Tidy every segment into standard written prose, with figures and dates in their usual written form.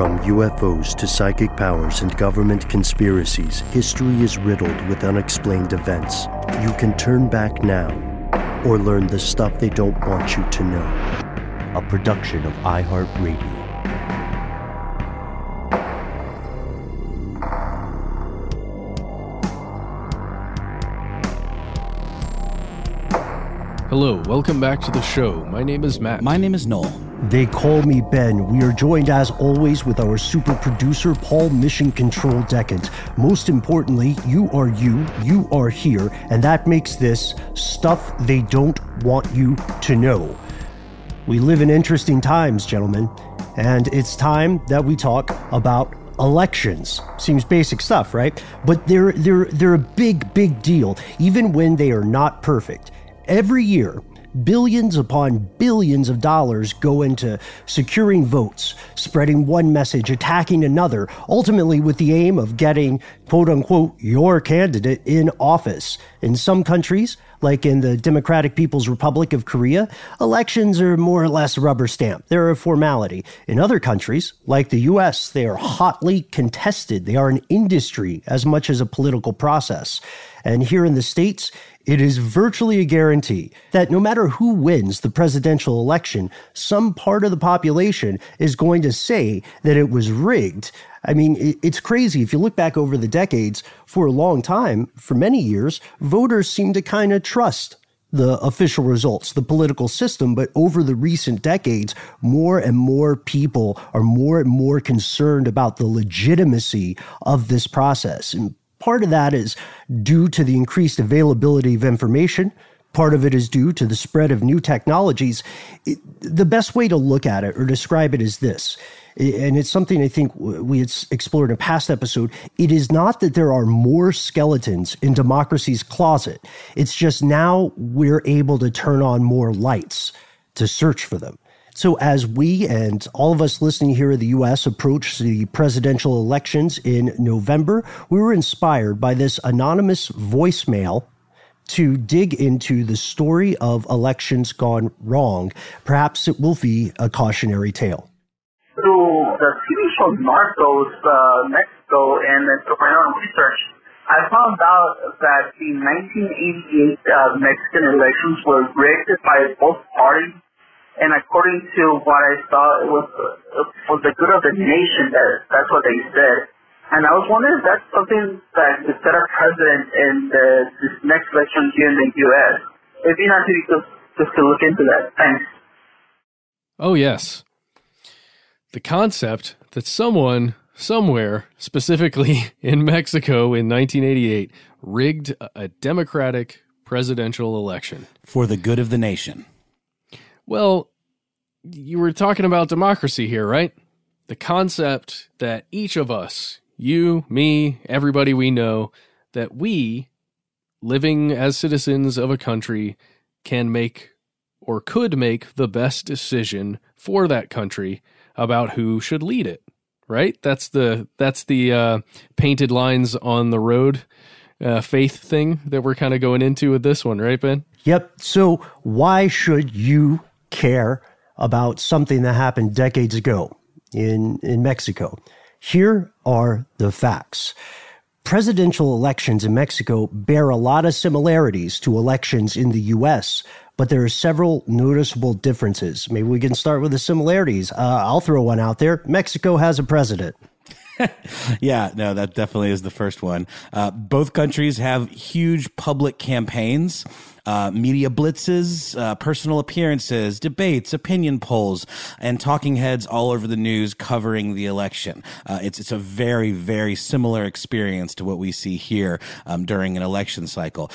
From UFOs to psychic powers and government conspiracies, history is riddled with unexplained events. You can turn back now or learn the stuff they don't want you to know. A production of iHeartRadio. Hello, welcome back to the show. My name is Matt. My name is Noel. They call me Ben. We are joined as always with our super producer, Paul Mission Control Decant. Most importantly, you are here, and that makes this stuff they don't want you to know. We live in interesting times, gentlemen, and it's time that we talk about elections. Seems basic stuff, right? But they're a big deal, even when they are not perfect. Every year, billions upon billions of dollars go into securing votes, spreading one message, attacking another, ultimately with the aim of getting, quote unquote, your candidate in office. In some countries, like in the Democratic People's Republic of Korea, elections are more or less rubber stamp. They're a formality. In other countries, like the US, they are hotly contested. They are an industry as much as a political process. And here in the States, it is virtually a guarantee that no matter who wins the presidential election, some part of the population is going to say that it was rigged. I mean, it's crazy. If you look back over the decades, for a long time, for many years, voters seem to kind of trust the official results, the political system. But over the recent decades, more and more people are more and more concerned about the legitimacy of this process. And part of that is due to the increased availability of information. Part of it is due to the spread of new technologies. The best way to look at it or describe it is this, and it's something I think we had explored in a past episode. It is not that there are more skeletons in democracy's closet. It's just now we're able to turn on more lights to search for them. So as we and all of us listening here in the U.S. approach the presidential elections in November, we were inspired by this anonymous voicemail to dig into the story of elections gone wrong. Perhaps it will be a cautionary tale. Through the TV show Narcos, Mexico, and through my own research, I found out that the 1988 Mexican elections were rigged by both parties. And according to what I saw, it was for the good of the nation. That's what they said. And I was wondering if that's something that could set a precedent in this next election here in the U.S. If you're not just to look into that. Thanks. Oh, yes. The concept that someone, somewhere, specifically in Mexico in 1988, rigged a democratic presidential election. For the good of the nation. Well, you were talking about democracy here, right? The concept that each of us, you, me, everybody we know, that we, living as citizens of a country, can make or could make the best decision for that country about who should lead it, right? That's the painted lines on the road faith thing that we're kind of going into with this one, right, Ben? Yep. So why should you care about something that happened decades ago in Mexico? Here are the facts. Presidential elections in Mexico bear a lot of similarities to elections in the U.S., but there are several noticeable differences. Maybe we can start with the similarities. I'll throw one out there. Mexico has a president. Yeah, no, that definitely is the first one. Both countries have huge public campaigns, media blitzes, personal appearances, debates, opinion polls, and talking heads all over the news covering the election. It's a very, very similar experience to what we see here during an election cycle.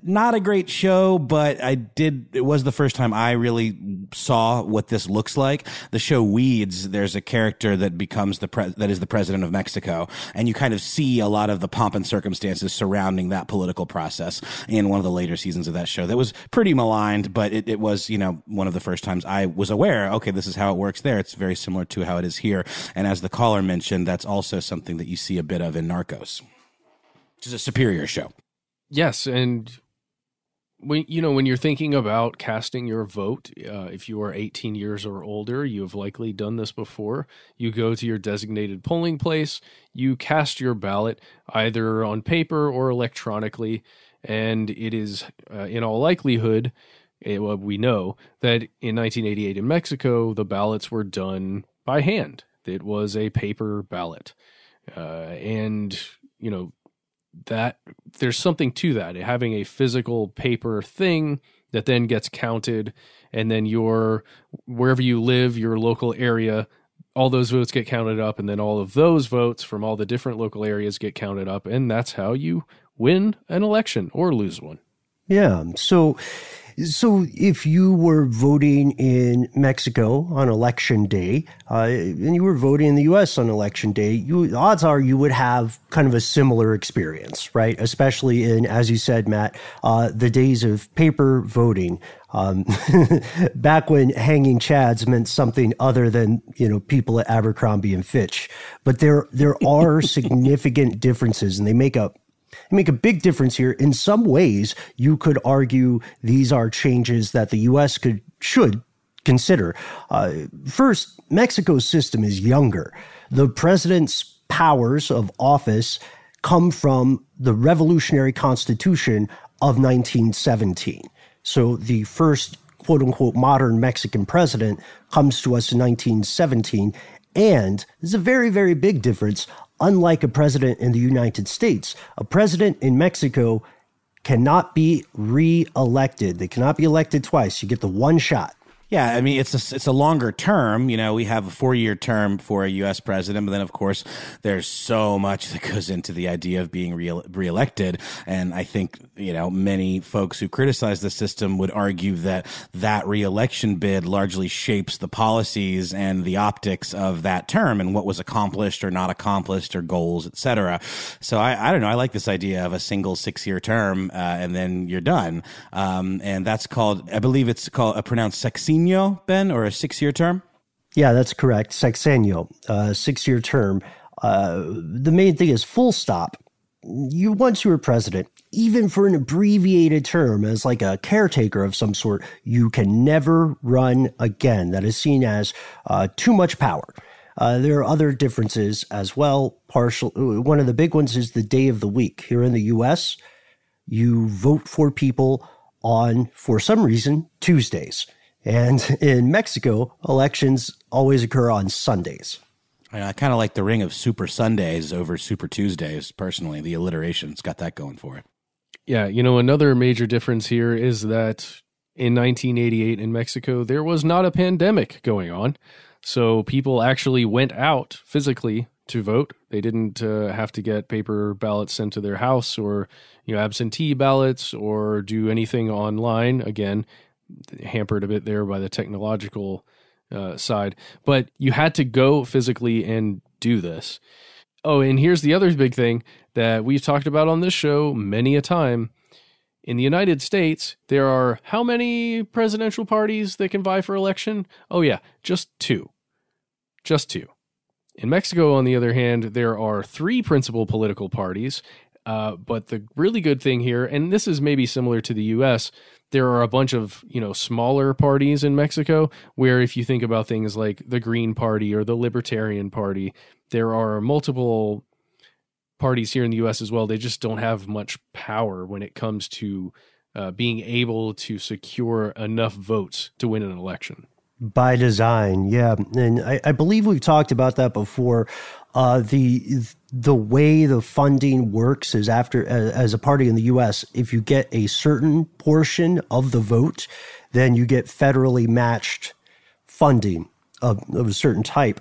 Not a great show, but it was the first time I really saw what this looks like. The show Weeds, there's a character that becomes that is the president of Mexico, and you kind of see a lot of the pomp and circumstances surrounding that political process in one of the later seasons of that show. That was pretty maligned, but it was, one of the first times I was aware, okay, this is how it works there. It's very similar to how it is here. And as the caller mentioned, that's also something that you see a bit of in Narcos, which is a superior show. Yes, and when you're thinking about casting your vote, if you are 18 years or older, you have likely done this before. You go to your designated polling place, you cast your ballot either on paper or electronically, and it is, in all likelihood, we know that in 1988 in Mexico, the ballots were done by hand. It was a paper ballot. And, that there's something to that, having a physical paper thing that then gets counted, and then wherever you live, your local area, all those votes get counted up, and then all of those votes from all the different local areas get counted up, and that's how you win an election or lose one. Yeah. So if you were voting in Mexico on election day, and you were voting in the U.S. on election day, odds are you would have kind of a similar experience, right? Especially in, as you said, Matt, the days of paper voting. Back when hanging chads meant something other than, people at Abercrombie and Fitch. But there are significant differences, and they make a big difference here. In some ways, you could argue these are changes that the U.S. should consider. First, Mexico's system is younger. The president's powers of office come from the revolutionary constitution of 1917. So the first quote-unquote modern Mexican president comes to us in 1917, and there's a very, very big difference. Unlike a president in the United States, a president in Mexico cannot be re-elected. They cannot be elected twice. You get the one shot. Yeah, I mean, it's a longer term. We have a 4-year term for a U.S. president, but then, of course, there's so much that goes into the idea of being reelected. And I think, many folks who criticize the system would argue that reelection bid largely shapes the policies and the optics of that term and what was accomplished or not accomplished or goals, et cetera. So I don't know. I like this idea of a single 6-year term, and then you're done. And that's called, I believe it's called, pronounced sexenio, Ben, or a 6-year term? Yeah, that's correct. Sexenio, 6-year term. The main thing is full stop. Once you were president, even for an abbreviated term as like a caretaker of some sort, you can never run again. That is seen as too much power. There are other differences as well. One of the big ones is the day of the week. Here in the U.S., you vote for people on, for some reason, Tuesdays. And in Mexico, elections always occur on Sundays. I kind of like the ring of Super Sundays over Super Tuesdays, personally. The alliteration's got that going for it. Yeah, another major difference here is that in 1988 in Mexico, there was not a pandemic going on. So people actually went out physically to vote. They didn't have to get paper ballots sent to their house or, absentee ballots or do anything online. Again, hampered a bit there by the technological side, but you had to go physically and do this. Oh, and here's the other big thing that we've talked about on this show many a time. In the United States, there are how many presidential parties that can vie for election? Oh yeah, just two. Just two. In Mexico, on the other hand, there are 3 principal political parties, but the really good thing here, and this is maybe similar to the U.S., there are a bunch of, smaller parties in Mexico where if you think about things like the Green Party or the Libertarian Party, there are multiple parties here in the U.S. as well. They just don't have much power when it comes to being able to secure enough votes to win an election. By design, yeah. And I believe we've talked about that before. The way the funding works is as a party in the U.S., if you get a certain portion of the vote, then you get federally matched funding of a certain type.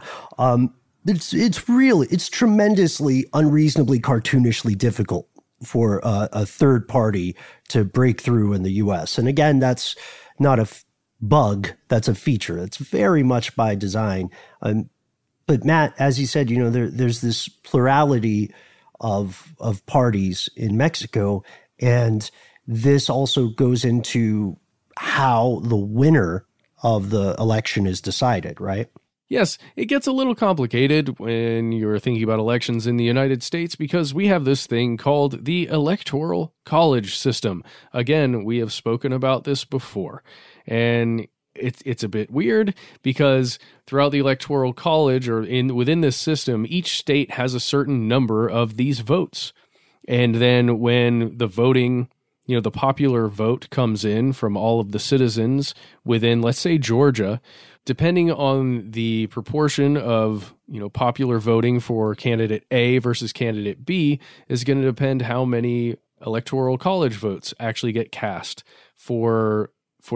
It's tremendously, unreasonably, cartoonishly difficult for a third party to break through in the U.S. And again, that's not a bug, that's a feature. It's very much by design. But Matt, as you said, there's this plurality of parties in Mexico, and this also goes into how the winner of the election is decided, right? Yes, it gets a little complicated when you're thinking about elections in the United States because we have this thing called the Electoral College system. Again, we have spoken about this before, and it's a bit weird because throughout the Electoral College or within this system, each state has a certain number of these votes. And then when the voting, the popular vote comes in from all of the citizens within, let's say, Georgia, depending on the proportion of, popular voting for candidate A versus candidate B is going to depend how many electoral college votes actually get cast for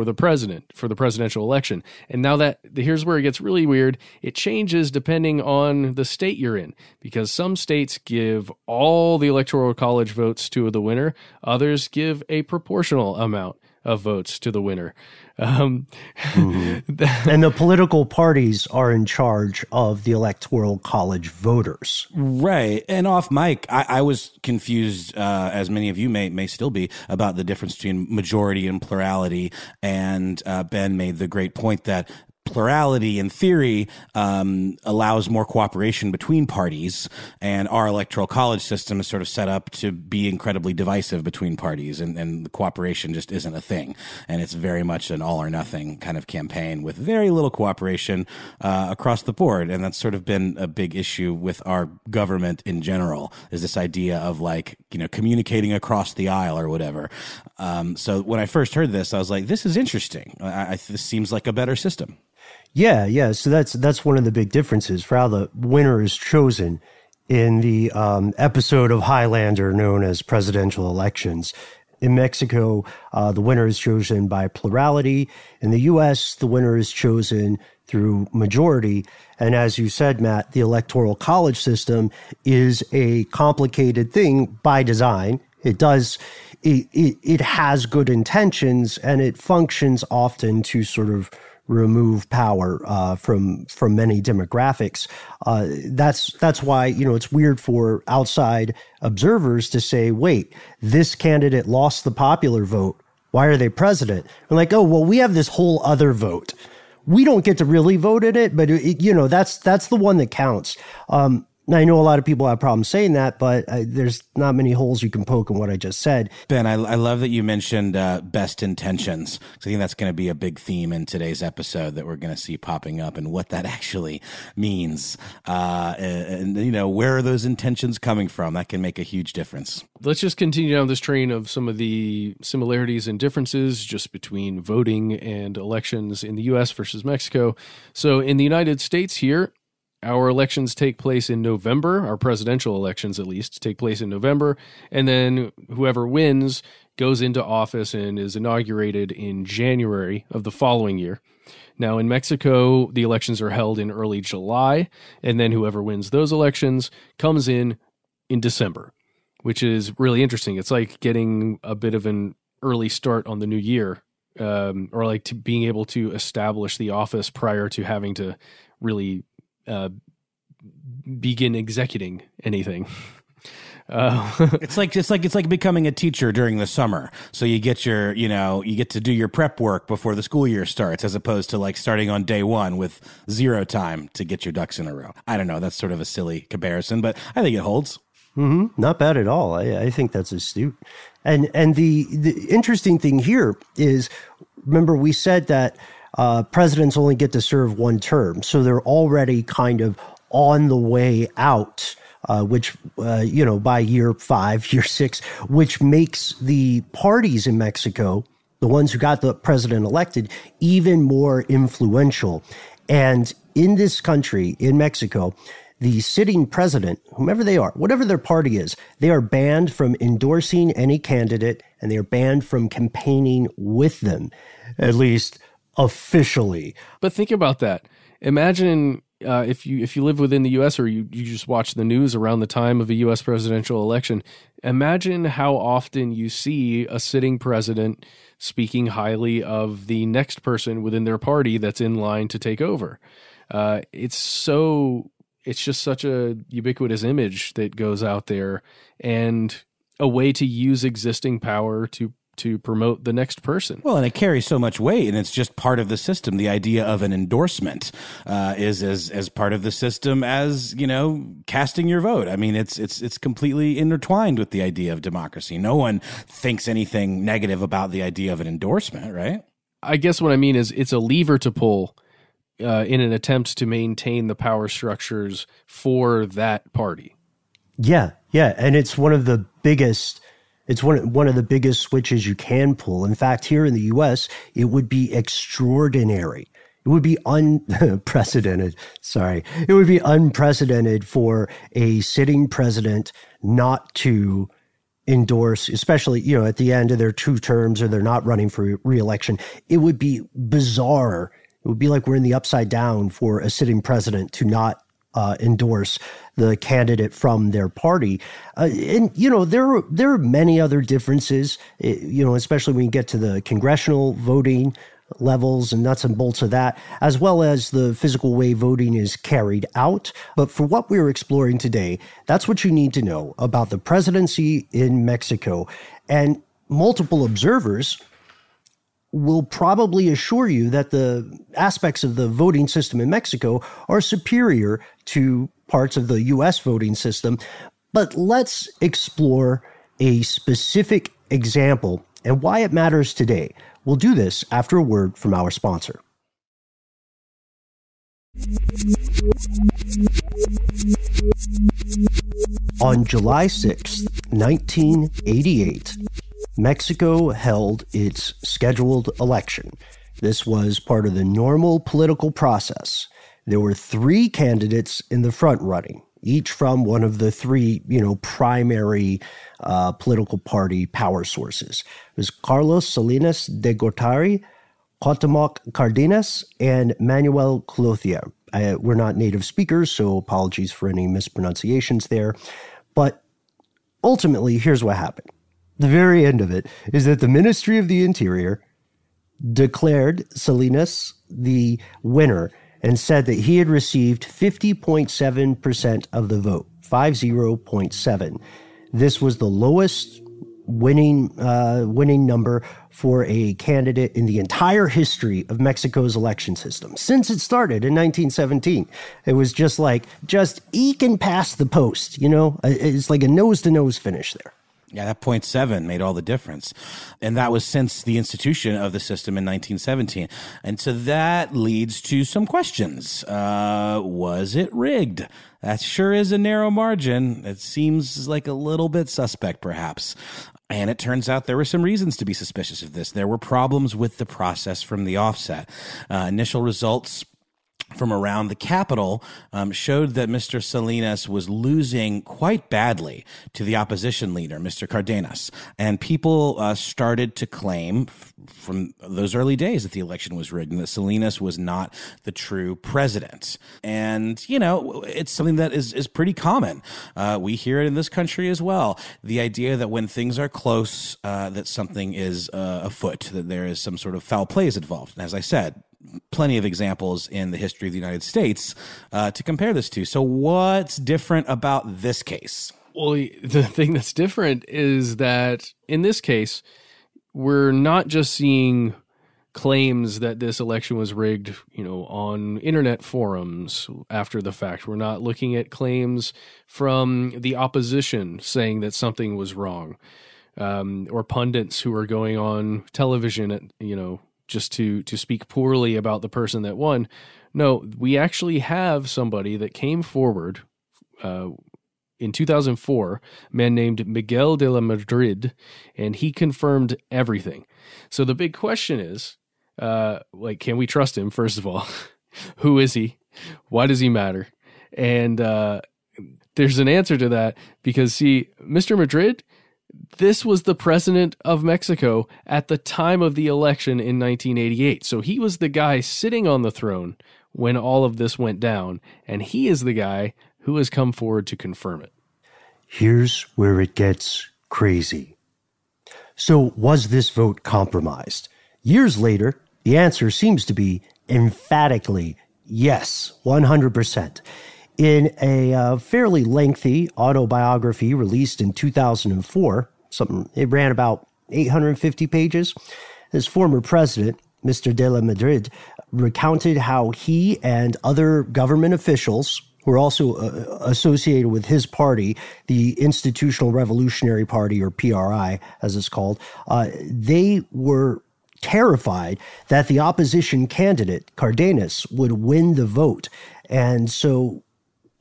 the presidential election. And now here's where it gets really weird. It changes depending on the state you're in, because some states give all the electoral college votes to the winner. Others give a proportional amount of votes to the winner. And the political parties are in charge of the electoral college voters. Right. And off mic, I was confused, as many of you may still be, about the difference between majority and plurality. And Ben made the great point that plurality, in theory, allows more cooperation between parties, and our electoral college system is sort of set up to be incredibly divisive between parties, and the cooperation just isn't a thing. And it's very much an all or nothing kind of campaign with very little cooperation across the board. And that's sort of been a big issue with our government in general, is this idea of communicating across the aisle or whatever. So when I first heard this, I was like, this is interesting. This seems like a better system. Yeah. So that's one of the big differences for how the winner is chosen in the episode of Highlander known as presidential elections. In Mexico, the winner is chosen by plurality. In the U.S., the winner is chosen through majority. And as you said, Matt, the electoral college system is a complicated thing by design. It has good intentions, and it functions often to sort of remove power from many demographics. That's why it's weird for outside observers to say, "Wait, this candidate lost the popular vote. Why are they president?" I'm like, "Oh, well, we have this whole other vote. We don't get to really vote in it, but that's the one that counts." I know a lot of people have problems saying that, but there's not many holes you can poke in what I just said. Ben, I love that you mentioned best intentions. So I think that's going to be a big theme in today's episode that we're going to see popping up, and what that actually means. And where are those intentions coming from? That can make a huge difference. Let's just continue down this train of some of the similarities and differences just between voting and elections in the U.S. versus Mexico. So in the United States here, our elections take place in November. Our presidential elections, at least, take place in November. And then whoever wins goes into office and is inaugurated in January of the following year. Now, in Mexico, the elections are held in early July. And then whoever wins those elections comes in December, which is really interesting. It's like getting a bit of an early start on the new year, or like being able to establish the office prior to having to really begin executing anything. It's like becoming a teacher during the summer. So you get you get to do your prep work before the school year starts, as opposed to starting on day one with zero time to get your ducks in a row. I don't know. That's sort of a silly comparison, but I think it holds. Not bad at all. I think that's astute. And the interesting thing here is, remember we said that presidents only get to serve one term. So they're already kind of on the way out, which, by year 5, year 6, which makes the parties in Mexico, the ones who got the president elected, even more influential. And in this country, in Mexico, the sitting president, whomever they are, whatever their party is, they are banned from endorsing any candidate, and they are banned from campaigning with them, at least officially. But think about that. Imagine if you live within the U.S. or you just watch the news around the time of a U.S. presidential election. Imagine how often you see a sitting president speaking highly of the next person within their party that's in line to take over. It's just such a ubiquitous image that goes out there, and a way to use existing power to to promote the next person. Well, and it carries so much weight, and it's just part of the system. The idea of an endorsement is as part of the system as, casting your vote. I mean, it's completely intertwined with the idea of democracy. No one thinks anything negative about the idea of an endorsement, right? I guess what I mean is it's a lever to pull in an attempt to maintain the power structures for that party. Yeah, and it's one of the biggest. It's one of the biggest switches you can pull. In fact, here in the U.S., it would be extraordinary. It would be unprecedented. Sorry, it would be unprecedented for a sitting president not to endorse, especially, at the end of their 2 terms or they're not running for re-election. It would be bizarre. It would be like we're in the upside down for a sitting president to not endorse the candidate from their party. And, there are many other differences, especially when you get to the congressional voting levels and nuts and bolts of that, as well as the physical way voting is carried out. But for what we're exploring today, that's what you need to know about the presidency in Mexico. And multiple observers will probably assure you that the aspects of the voting system in Mexico are superior to parts of the U.S. voting system. But let's explore a specific example and why it matters today. We'll do this after a word from our sponsor. On July 6, 1988, Mexico held its scheduled election. This was part of the normal political process. There were 3 candidates in the front running, each from one of the 3, primary political party power sources. It was Carlos Salinas de Gortari, Cuauhtémoc Cárdenas, and Manuel Cloutier. We're not native speakers, so apologies for any mispronunciations there. But ultimately, here's what happened. The very end of it is that the Ministry of the Interior declared Salinas the winner and said that he had received 50.7% of the vote, 50.7. This was the lowest winning number for a candidate in the entire history of Mexico's election system since it started in 1917. It was just eke and pass the post, It's like a nose-to-nose finish there. Yeah, that 0.7 made all the difference. And that was since the institution of the system in 1917. And so that leads to some questions. Was it rigged? That sure is a narrow margin. It seems like a little bit suspect, perhaps. And it turns out there were some reasons to be suspicious of this. There were problems with the process from the offset. Initial results from around the capital showed that Mr. Salinas was losing quite badly to the opposition leader, Mr. Cárdenas. And people started to claim from those early days that the election was rigged and that Salinas was not the true president. And, it's something that is pretty common. We hear it in this country as well. The idea that when things are close, that something is afoot, that there is some sort of foul plays involved. And as I said, plenty of examples in the history of the United States to compare this to. So what's different about this case? Well, the thing that's different is that in this case, we're not just seeing claims that this election was rigged, on internet forums after the fact. We're not looking at claims from the opposition saying that something was wrong, or pundits who are going on television, just to speak poorly about the person that won. No, we actually have somebody that came forward in 2004, a man named Miguel de la Madrid, and he confirmed everything. So the big question is, can we trust him, first of all? Who is he? Why does he matter? And there's an answer to that because, see, Mr. Madrid, this was the president of Mexico at the time of the election in 1988. So he was the guy sitting on the throne when all of this went down, and he is the guy who has come forward to confirm it. Here's where it gets crazy. So was this vote compromised? Years later, the answer seems to be emphatically yes, 100%. In a fairly lengthy autobiography released in 2004, it ran about 850 pages. His former president, Mr. de la Madrid, recounted how he and other government officials who are also associated with his party, the Institutional Revolutionary Party, or PRI, as it's called, they were terrified that the opposition candidate, Cardenas, would win the vote. And so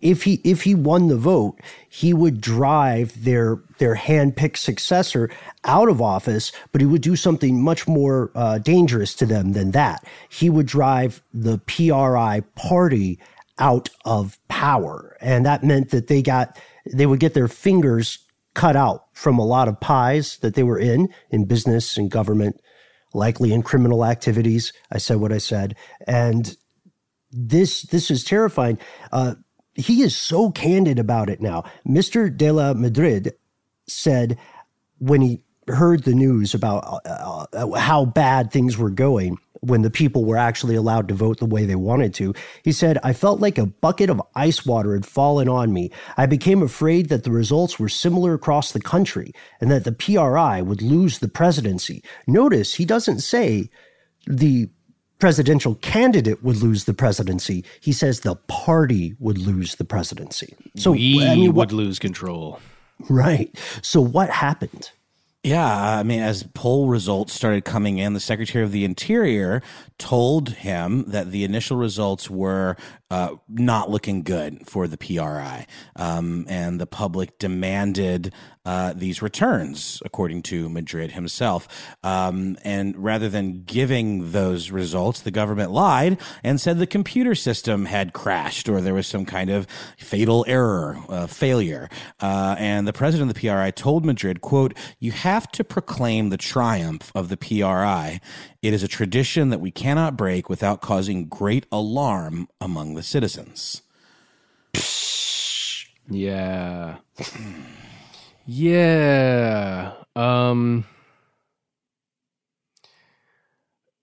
if he won the vote, he would drive their hand-picked successor out of office, but he would do something much more dangerous to them than that. He would drive the PRI party out of power. And that meant that they would get their fingers cut out from a lot of pies that they were in business and government, likely in criminal activities. I said what I said. And this is terrifying. He is so candid about it now. Mr. de la Madrid said when he heard the news about how bad things were going when the people were actually allowed to vote the way they wanted to, he said, "I felt like a bucket of ice water had fallen on me. I became afraid that the results were similar across the country and that the PRI would lose the presidency." Notice he doesn't say the presidential candidate would lose the presidency. He says the party would lose the presidency. So we would lose control. Right. So what happened? Yeah, I mean, as poll results started coming in, the Secretary of the Interior told him that the initial results were not looking good for the PRI, and the public demanded these returns, according to Madrid himself. And rather than giving those results, the government lied and said the computer system had crashed or there was some kind of fatal error, failure. And the president of the PRI told Madrid, quote, "You have to proclaim the triumph of the PRI. It is a tradition that we cannot break without causing great alarm among the citizens." Yeah. Yeah.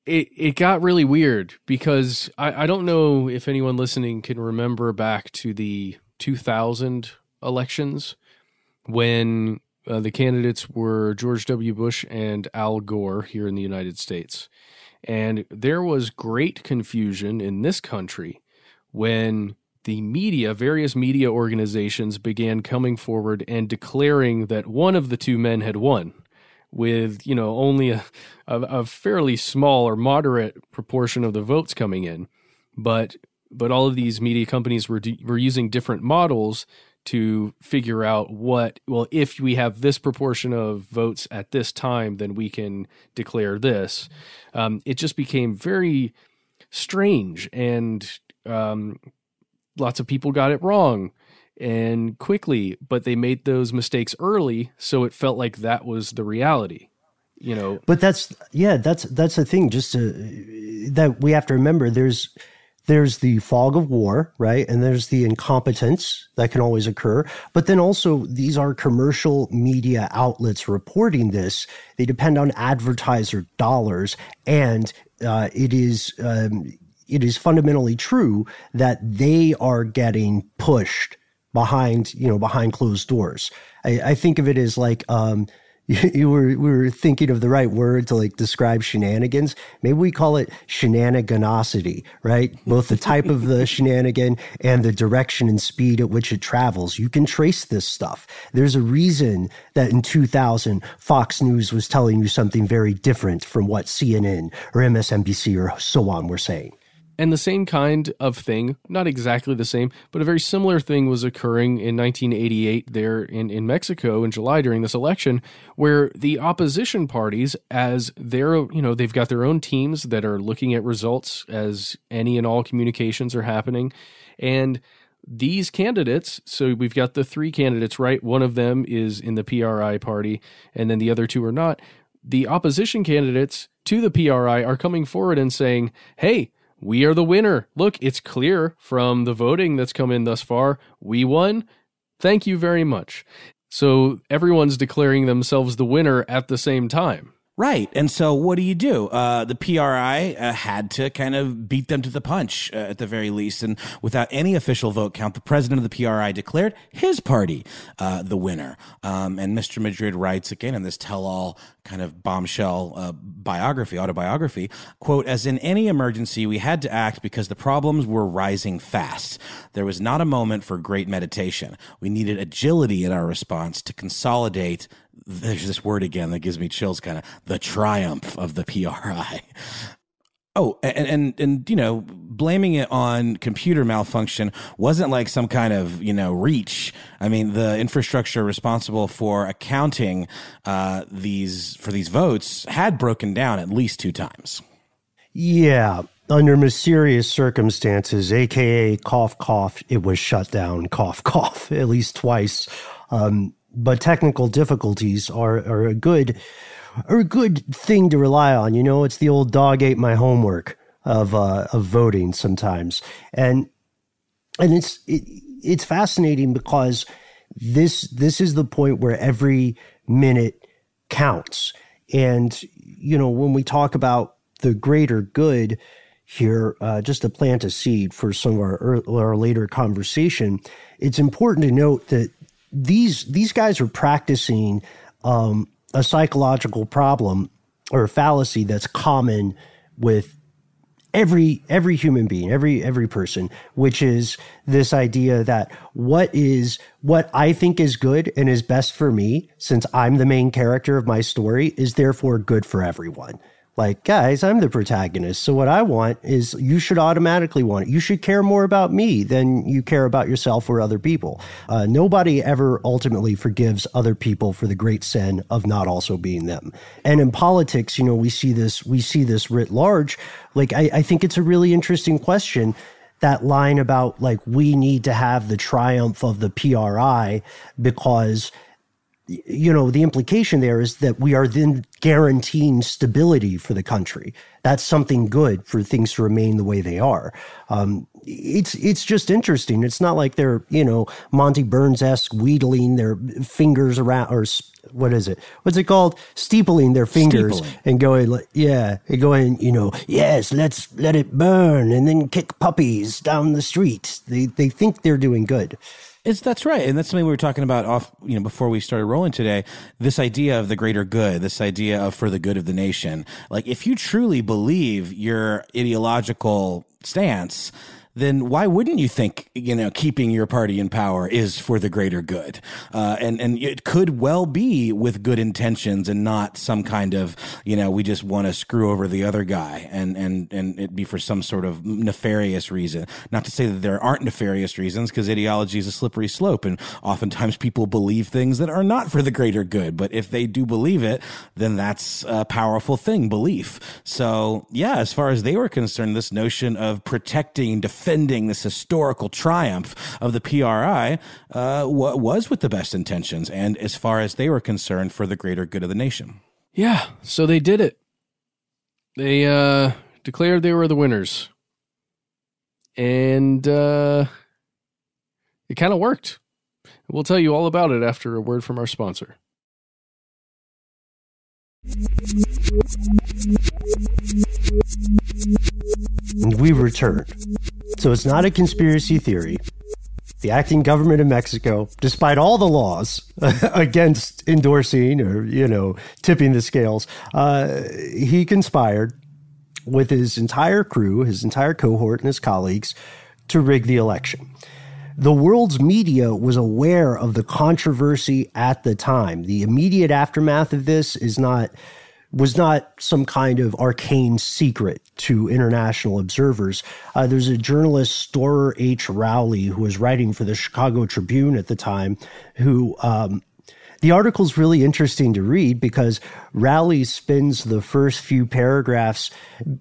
It got really weird because I don't know if anyone listening can remember back to the 2000 elections when the candidates were George W. Bush and Al Gore here in the United States. And there was great confusion in this country when the media, various media organizations began coming forward and declaring that one of the two men had won with, only a fairly small or moderate proportion of the votes coming in. But all of these media companies were using different models to figure out if we have this proportion of votes at this time, then we can declare this. It just became very strange, and lots of people got it wrong and quickly, but they made those mistakes early, so it felt like that was the reality. But that's the thing. That we have to remember. There's the fog of war, right? And there's the incompetence that can always occur. But then also these are commercial media outlets reporting this. They depend on advertiser dollars. And it is fundamentally true that they are getting pushed behind closed doors. I think of it as like, we were thinking of the right word to describe shenanigans. Maybe we call it shenaniganosity, right? Both the type of the shenanigan and the direction and speed at which it travels. You can trace this stuff. There's a reason that in 2000, Fox News was telling you something very different from what CNN or MSNBC or so on were saying. And the same kind of thing, not exactly the same, but a very similar thing was occurring in 1988 there in Mexico in July during this election, where the opposition parties, as they've got their own teams that are looking at results as any and all communications are happening. And these candidates, so we've got the three candidates, right? One of them is in the PRI party, and then the other two are not. The opposition candidates to the PRI are coming forward and saying, hey, we are the winner. Look, it's clear from the voting that's come in thus far. We won. Thank you very much. So everyone's declaring themselves the winner at the same time. Right. And so what do? The PRI had to kind of beat them to the punch at the very least. And without any official vote count, the president of the PRI declared his party the winner. And Mr. Madrid writes again in this tell-all kind of bombshell autobiography, quote, "As in any emergency, we had to act because the problems were rising fast. There was not a moment for great meditation. We needed agility in our response to consolidate," there's this word again that gives me chills, kind of, "the triumph of the PRI." Oh, and blaming it on computer malfunction wasn't like some kind of, reach. I mean, the infrastructure responsible for accounting these votes had broken down at least 2 times. Yeah, under mysterious circumstances, aka cough, cough, it was shut down, cough, cough, at least twice. But technical difficulties are a good thing to rely on. It's the old dog ate my homework of voting sometimes. And it's fascinating because this is the point where every minute counts. And, when we talk about the greater good here, just to plant a seed for some of our later conversation, it's important to note that these guys are practicing a psychological problem or a fallacy that's common with every human being, every person, which is this idea that what I think is good and is best for me, since I'm the main character of my story, is therefore good for everyone. Like, guys, I'm the protagonist. So what I want is you should automatically want it. You should care more about me than you care about yourself or other people. Nobody ever ultimately forgives other people for the great sin of not also being them. And in politics, we see this writ large. Like, I think it's a really interesting question. That line about like, we need to have the triumph of the PRI because the implication there is that we are then guaranteeing stability for the country. That's something good for things to remain the way they are. It's just interesting. It's not like they're, Monty Burns-esque wheedling their fingers around, or what is it? What's it called? Steepling their fingers and going, yes, let's let it burn and then kick puppies down the street. They think they're doing good. That's right. And that's something we were talking about before we started rolling today, this idea of the greater good, this idea of for the good of the nation. Like, if you truly believe your ideological stance, then why wouldn't you think, keeping your party in power is for the greater good? And it could well be with good intentions and not some kind of, we just want to screw over the other guy and it be for some sort of nefarious reason. Not to say that there aren't nefarious reasons, because ideology is a slippery slope and oftentimes people believe things that are not for the greater good. But if they do believe it, then that's a powerful thing, belief. So yeah, as far as they were concerned, this notion of protecting, defending this historical triumph of the PRI was with the best intentions, and as far as they were concerned, for the greater good of the nation. Yeah, so they did it. They declared they were the winners. And it kind of worked. We'll tell you all about it after a word from our sponsor. And we returned. So it's not a conspiracy theory. The acting government of Mexico, despite all the laws against endorsing or, tipping the scales, he conspired with his entire crew, his entire cohort, and his colleagues to rig the election. The world's media was aware of the controversy at the time. The immediate aftermath of this was not some kind of arcane secret to international observers. There's a journalist, Storer H. Rowley, who was writing for the Chicago Tribune at the time, who the article's really interesting to read because Rowley spends the first few paragraphs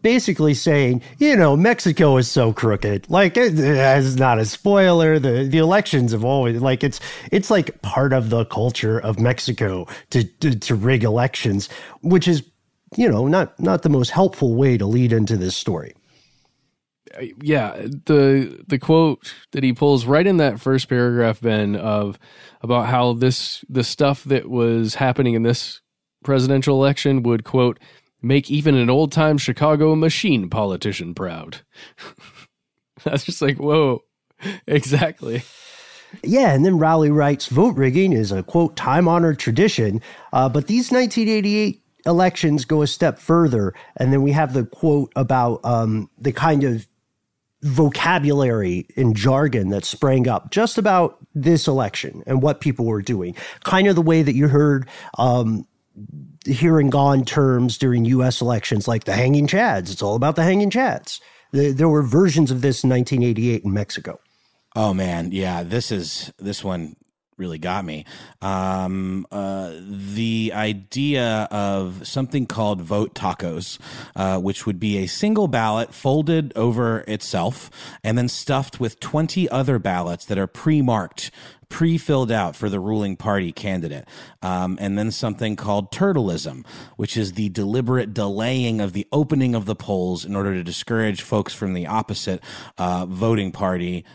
basically saying, Mexico is so crooked. Like, it's not a spoiler. The elections have always, like, it's like part of the culture of Mexico to rig elections, which is, not the most helpful way to lead into this story. Yeah, the quote that he pulls right in that first paragraph, Ben, about how the stuff that was happening in this presidential election would, quote, make even an old-time Chicago machine politician proud. That's just like, whoa, exactly. Yeah, and then Rowley writes, vote rigging is a, quote, time-honored tradition, but these 1988 elections go a step further. And then we have the quote about the kind of vocabulary and jargon that sprang up just about this election and what people were doing. Kind of the way that you heard here and gone terms during U.S. elections, like the hanging chads. It's all about the hanging chads. There were versions of this in 1988 in Mexico. Oh man, yeah, this one really got me. The idea of something called vote tacos, which would be a single ballot folded over itself and then stuffed with 20 other ballots that are pre-marked, pre-filled out for the ruling party candidate. And then something called turtleism, which is the deliberate delaying of the opening of the polls in order to discourage folks from the opposite voting party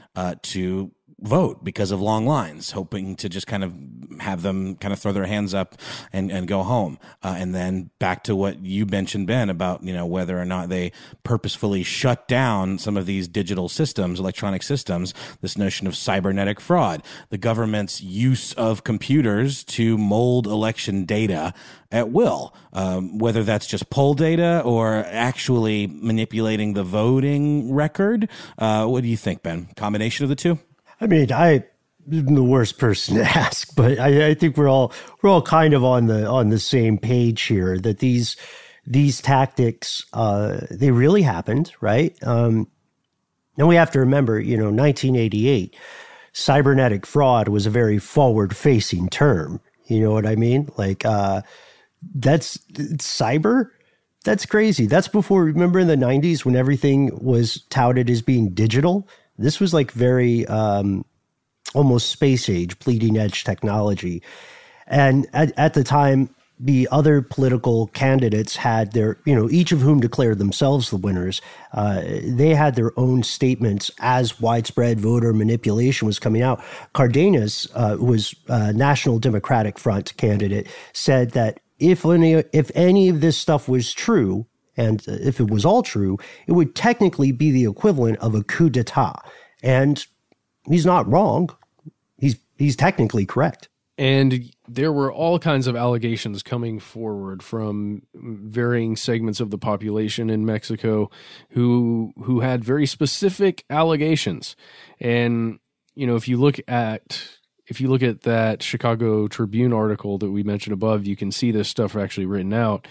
to vote because of long lines, hoping to just kind of have them kind of throw their hands up and go home. And then back to what you mentioned, Ben, about, you know, whether or not they purposefully shut down some of these digital systems, electronic systems, this notion of cybernetic fraud, the government's use of computers to mold election data at will, whether that's just poll data or actually manipulating the voting record. What do you think, Ben? Combination of the two? I mean, I'm the worst person to ask, but I think we're all kind of on the same page here, that these tactics, they really happened, right? And we have to remember, 1988, cybernetic fraud was a very forward-facing term. You know what I mean? Like, that's cyber. That's crazy. That's before, remember in the 90s when everything was touted as being digital? This was like very almost space age, bleeding edge technology. And at the time, the other political candidates had their, each of whom declared themselves the winners. They had their own statements as widespread voter manipulation was coming out. Cardenas, who was a National Democratic Front candidate, said that if any of this stuff was true, and if it was all true, it would technically be the equivalent of a coup d'etat. And he's not wrong. He's technically correct. And there were all kinds of allegations coming forward from varying segments of the population in Mexico who had very specific allegations. And, if you look at that Chicago Tribune article that we mentioned above, you can see this stuff actually written out.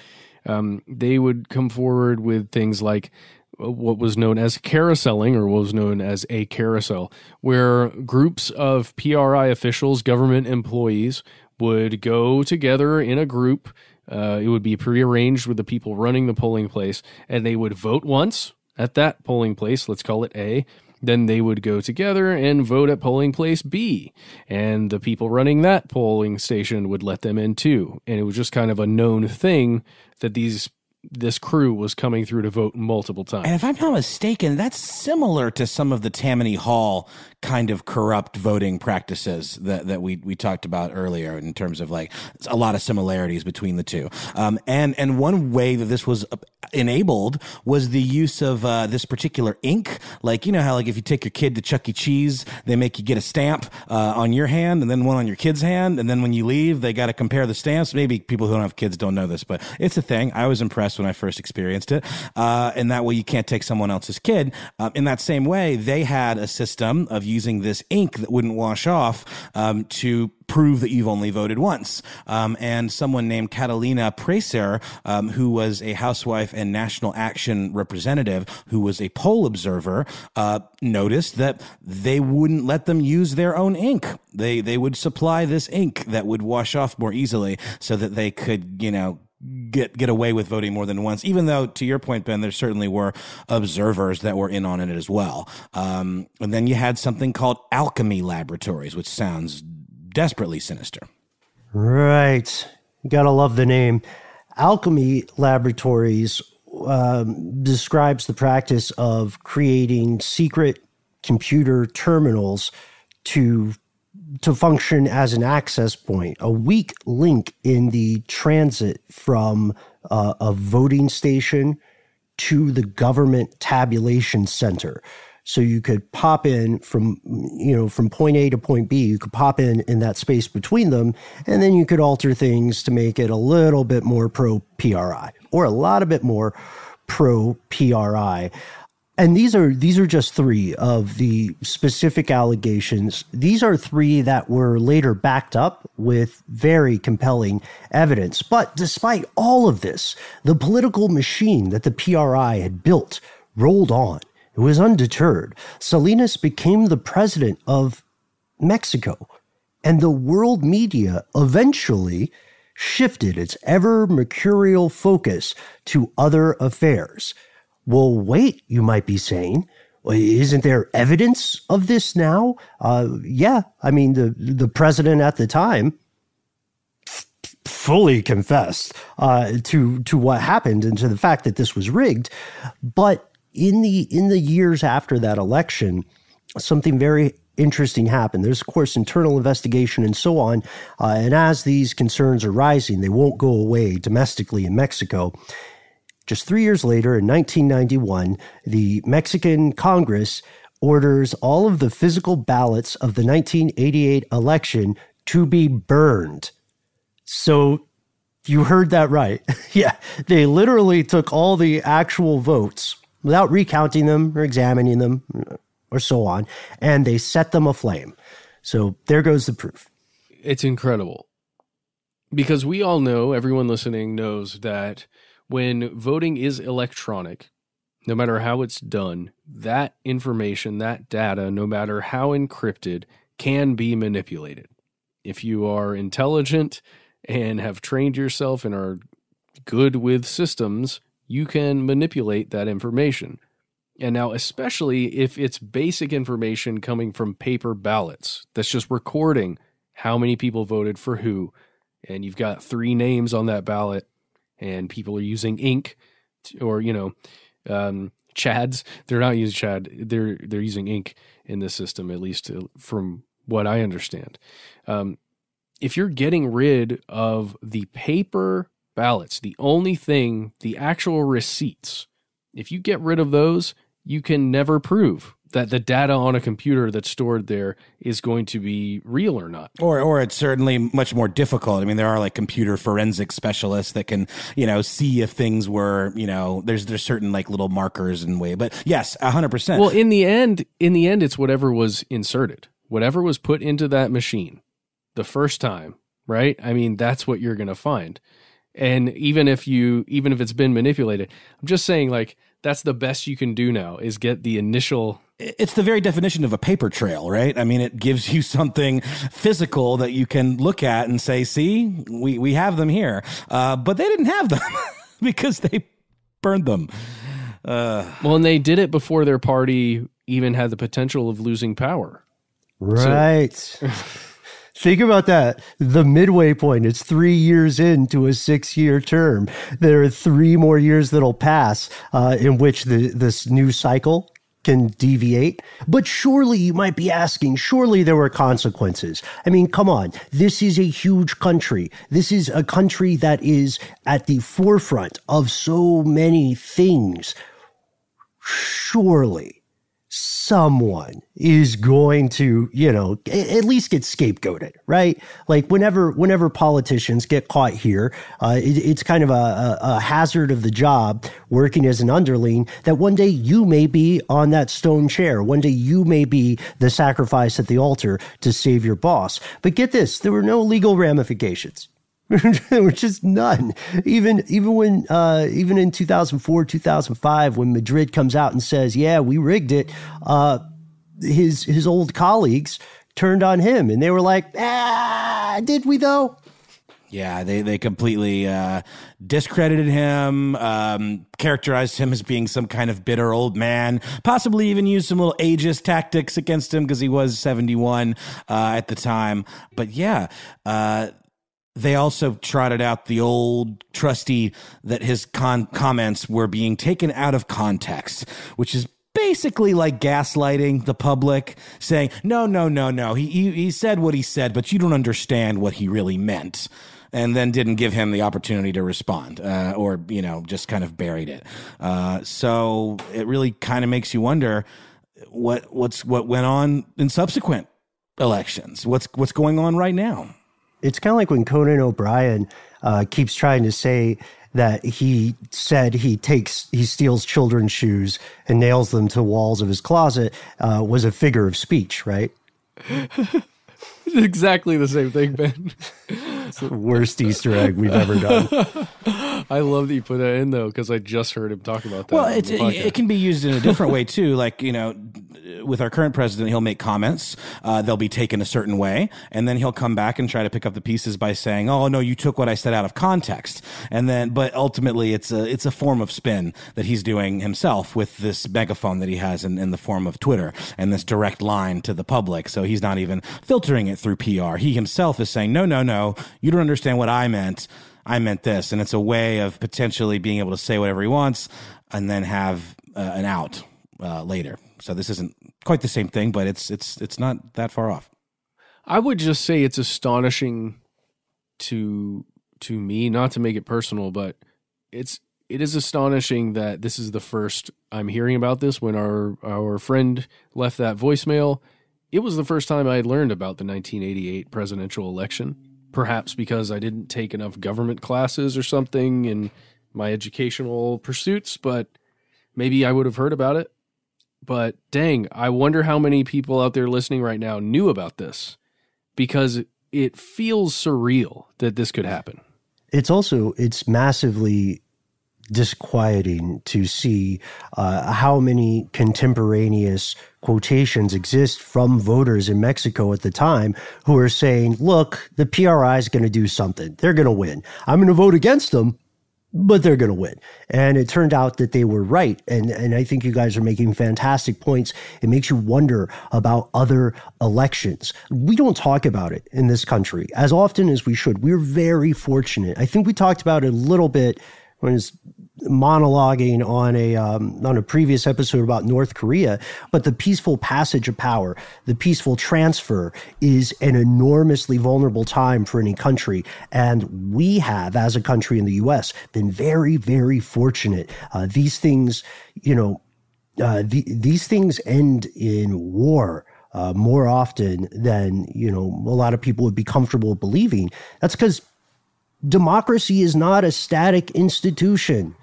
They would come forward with things like what was known as carouseling, or what was known as a carousel, where groups of PRI officials, government employees, would go together in a group. It would be prearranged with the people running the polling place, and they would vote once at that polling place. Let's call it A. Then they would go together and vote at polling place B, and the people running that polling station would let them in too. And it was just kind of a known thing that this crew was coming through to vote multiple times. And if I'm not mistaken, that's similar to some of the Tammany Hall kind of corrupt voting practices that we talked about earlier, in terms of like a lot of similarities between the two. And one way that this was enabled was the use of this particular ink. Like, how like if you take your kid to Chuck E. Cheese, they make you get a stamp on your hand and then one on your kid's hand. And then when you leave, they got to compare the stamps. Maybe people who don't have kids don't know this, but it's a thing. I was impressed when I first experienced it. And that way you can't take someone else's kid. In that same way, they had a system of using this ink that wouldn't wash off to prove that you've only voted once. And someone named Catalina Precer, who was a housewife and National Action representative, who was a poll observer, noticed that they wouldn't let them use their own ink. They would supply this ink that would wash off more easily so that they could, get away with voting more than once, even though, to your point, Ben, there certainly were observers that were in on it as well. And then you had something called alchemy laboratories, which sounds desperately sinister. Right. You gotta love the name. Alchemy laboratories describes the practice of creating secret computer terminals to to function as an access point, a weak link in the transit from a voting station to the government tabulation center. So you could pop in from point A to point B, you could pop in that space between them, and then you could alter things to make it a little bit more pro-PRI or a lot of bit more pro-PRI. And these are just three of the specific allegations. These are three that were later backed up with very compelling evidence. But despite all of this, the political machine that the PRI had built rolled on. It was undeterred. Salinas became the president of Mexico, and the world media eventually shifted its ever mercurial focus to other affairs. Well, wait, you might be saying. Well, isn't there evidence of this now? Yeah, I mean, the president at the time fully confessed to what happened and to the fact that this was rigged. But in the years after that election, something very interesting happened. There's, of course, internal investigation and so on. And as these concerns are rising, they won't go away domestically in Mexico. Just 3 years later, in 1991, the Mexican Congress orders all of the physical ballots of the 1988 election to be burned. So you heard that right. Yeah, they literally took all the actual votes without recounting them or examining them or so on, and they set them aflame. So there goes the proof. It's incredible. Because we all know, everyone listening knows that when voting is electronic, no matter how it's done, that information, that data, no matter how encrypted, can be manipulated. If you are intelligent and have trained yourself and are good with systems, you can manipulate that information. And now, especially if it's basic information coming from paper ballots, that's just recording how many people voted for who, and you've got 3 names on that ballot, and people are using ink or, chads. They're not using chad. They're using ink in this system, at least from what I understand. If you're getting rid of the paper ballots, the only thing, the actual receipts, if you get rid of those, you can never prove that the data on a computer that's stored there is going to be real or not. Or it's certainly much more difficult. I mean, there are like computer forensic specialists that can, see if things were, there's certain like little markers and way. But yes, 100%. Well, in the end, it's whatever was inserted, whatever was put into that machine the first time, right? I mean, that's what you're going to find. And even if it's been manipulated, I'm just saying, like, that's the best you can do now is get the initial. It's the very definition of a paper trail, right? I mean, it gives you something physical that you can look at and say, see, we have them here. But they didn't have them because they burned them. Well, and they did it before their party even had the potential of losing power. Right. Think about that. The midway point, it's 3 years into a 6-year term. There are 3 more years that'll pass in which this new cycle can deviate. But surely you might be asking, surely there were consequences. I mean, come on. This is a huge country. This is a country that is at the forefront of so many things. Surely someone is going to, at least get scapegoated, right? Like whenever politicians get caught here, it's kind of a hazard of the job working as an underling that one day you may be on that stone chair. One day you may be the sacrifice at the altar to save your boss. But get this, there were no legal ramifications. There were just none. Even in 2004, 2005, when Madrid comes out and says, "Yeah, we rigged it," his old colleagues turned on him, and they were like, "Did we though?" Yeah, they completely discredited him, characterized him as being some kind of bitter old man, possibly even used some little ageist tactics against him because he was 71 at the time. But yeah. They also trotted out the old trusty that his comments were being taken out of context, which is basically like gaslighting the public, saying, no, he said what he said, but you don't understand what he really meant. And then didn't give him the opportunity to respond, or, just kind of buried it. So it really kind of makes you wonder what went on in subsequent elections. What's going on right now? It's kind of like when Conan O'Brien keeps trying to say that he said he steals children's shoes and nails them to walls of his closet was a figure of speech, right? It's exactly the same thing, Ben. It's the worst Easter egg we've ever done. I love that you put that in, though, because I just heard him talk about that. Well, it can be used in a different way, too. Like, with our current president, he'll make comments. They'll be taken a certain way. And then he'll come back and try to pick up the pieces by saying, oh, no, you took what I said out of context. But ultimately, it's a form of spin that he's doing himself with this megaphone that he has in the form of Twitter and this direct line to the public. So he's not even filtering it through PR. He himself is saying, no, you don't understand what I meant. I meant this. And it's a way of potentially being able to say whatever he wants and then have an out later. So this isn't quite the same thing, but it's not that far off. I would just say it's astonishing to me, not to make it personal, but it is astonishing that this is the first I'm hearing about this. When our friend left that voicemail, it was the first time I had learned about the 1988 presidential election, perhaps because I didn't take enough government classes or something in my educational pursuits, but maybe I would have heard about it. But dang, I wonder how many people out there listening right now knew about this, because it feels surreal that this could happen. It's massively disquieting to see how many contemporaneous quotations exist from voters in Mexico at the time who are saying, look, the PRI is going to do something. They're going to win. I'm going to vote against them, but they're going to win. And it turned out that they were right. And I think you guys are making fantastic points. It makes you wonder about other elections. We don't talk about it in this country as often as we should. We're very fortunate. I think we talked about it a little bit when I was monologuing on a previous episode about North Korea, but the peaceful passage of power, the peaceful transfer is an enormously vulnerable time for any country. And we have, as a country in the U.S., been very, very fortunate. These things, these things end in war more often than, a lot of people would be comfortable believing. That's because democracy is not a static institution.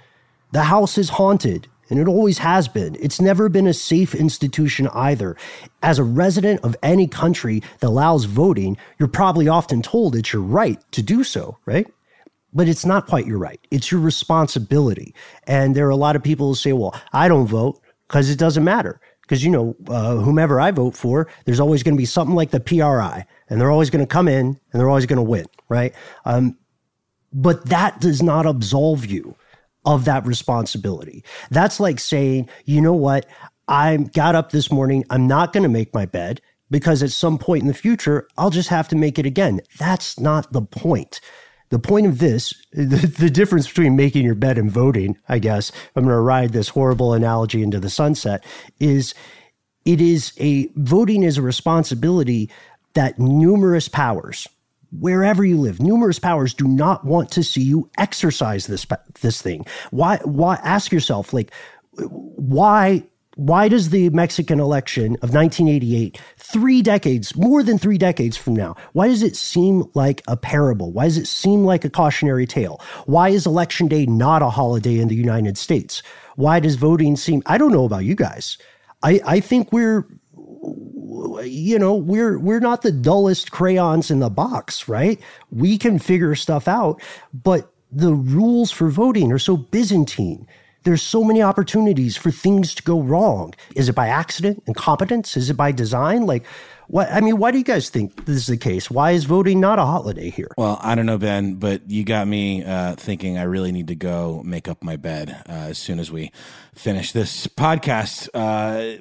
The house is haunted, and it always has been. It's never been a safe institution either. As a resident of any country that allows voting, you're probably often told it's your right to do so, right? But it's not quite your right. It's your responsibility. And there are a lot of people who say, well, I don't vote because it doesn't matter. Because, whomever I vote for, there's always going to be something like the PRI, and they're always going to come in, and they're always going to win, right? But that does not absolve you of that responsibility. That's like saying, you know what? I got up this morning. I'm not going to make my bed because at some point in the future, I'll just have to make it again. That's not the point. The point of this, the difference between making your bed and voting, I guess, I'm going to ride this horrible analogy into the sunset, is voting is a responsibility that numerous powers, wherever you live, numerous powers do not want to see you exercise this thing. Why? Ask yourself, why does the Mexican election of 1988, more than 3 decades from now, why does it seem like a parable? Why does it seem like a cautionary tale? Why is Election Day not a holiday in the United States? Why does voting seem, I don't know about you guys. I think we're not the dullest crayons in the box, right? We can figure stuff out, but the rules for voting are so Byzantine. There's so many opportunities for things to go wrong. Is it by accident, incompetence? Is it by design? Why do you guys think this is the case? Why is voting not a holiday here? Well, I don't know, Ben, but you got me thinking I really need to go make up my bed as soon as we finish this podcast,